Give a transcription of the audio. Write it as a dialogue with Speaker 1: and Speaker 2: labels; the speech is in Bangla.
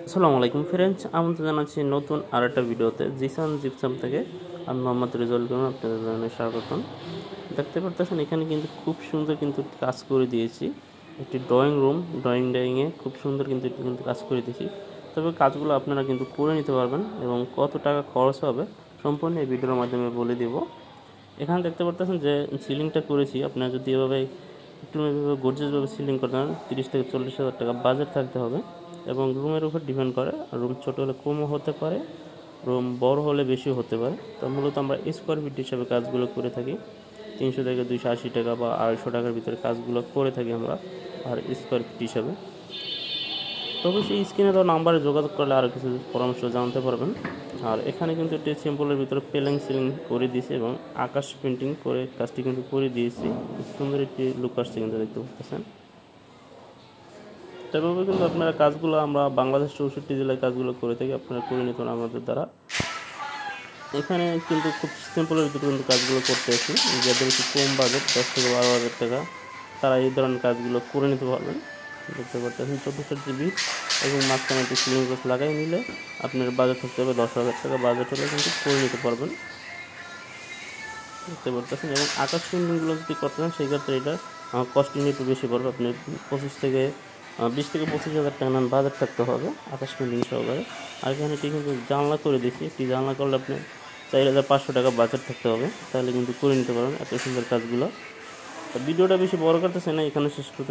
Speaker 1: আসসালামু আলাইকুম ফ্রেন্ডস, আমন্ত্রণ জানাচ্ছি নতুন আরেকটা ভিডিওতে। জিসান জিপসাম থেকে আমি মোহাম্মদ রেজাউল করিম আপনাদের জানাই স্বাগতম। দেখতে পারতেছেন এখানে কিন্তু খুব সুন্দর কিন্তু কাজ করে দিয়েছি। একটি ড্রয়িংয়ে খুব সুন্দর কিন্তু কাজ করে দিয়েছি। তবে কাজগুলো আপনারা কিন্তু করে নিতে পারবেন এবং কত টাকা খরচ হবে সম্পূর্ণ এই ভিডিওর মাধ্যমে বলে দেব। এখানে দেখতে পারতেছেন যে সিলিংটা করেছি। আপনারা যদি এভাবে একটু গর্জিয়াসভাবে সিলিং করতে চান 30 থেকে 40,000 টাকা বাজেট থাকতে হবে এবং রুমের উপর ডিপেন্ড করে। রুম ছোটো হলে কমও হতে পারে, রুম বড় হলে বেশিও হতে পারে। তো মূলত আমরা স্কোয়ার ফিট হিসাবে কাজগুলো করে থাকি। 300 থেকে 280 টাকা বা 250 টাকার ভিতরে কাজগুলো করে থাকি আমরা আর স্কোয়ার ফিট হিসাবে। তবে সেই স্ক্রিনে দেওয়া নাম্বারে যোগাযোগ করলে আরও কিছু পরামর্শ জানতে পারবেন। আর এখানে কিন্তু একটি সিম্পলের ভিতরে প্লেন সিলিং করে দিয়েছি এবং আকাশ পেন্টিং করে কাজটি কিন্তু করে দিয়েছি। খুব সুন্দর একটি লুক আসছে কিন্তু দেখতে পাচ্ছেন। তবে কিন্তু আপনারা কাজগুলো আমরা বাংলাদেশ 64 জেলায় কাজগুলো করে থাকি, আপনারা করে নিতে পারেন আমাদের দ্বারা। এখানে কিন্তু খুব সিম্পলের ভিতরে কিন্তু কাজগুলো করতে আছি। যাদের একটু কম বাজেট 10 থেকে 12,000 টাকা তারা এই ধরনের কাজগুলো করে নিতে পারবেন। দেখতে পাচ্ছেন 1400 জিবি এবং মাঝখানে একটি সিলিং বক্স লাগাই নিলে আপনার বাজেট থাকতে হবে 10,000 টাকা। বাজেট হলে কিন্তু করে নিতে পারবেন। দেখতে পাচ্ছেন এবং আকাশ পেন্টিংগুলো যদি করতে চান সেক্ষেত্রে এটা কস্টিং একটু বেশি পড়বে। আপনি 20 থেকে 25,000 টাকা বাজেট থাকতে হবে আকাশ পেন্টিং সহকারে। আর এখানে কিন্তু জানলা করে দিচ্ছি। একটি জানলা করলে আপনি 4,500 টাকা বাজেট থাকতে হবে, তাহলে কিন্তু করে নিতে পারবেন এত সুন্দর কাজগুলো। ভিডিওটা বেশি বড় করতেছে না, এখানে শেষ করতে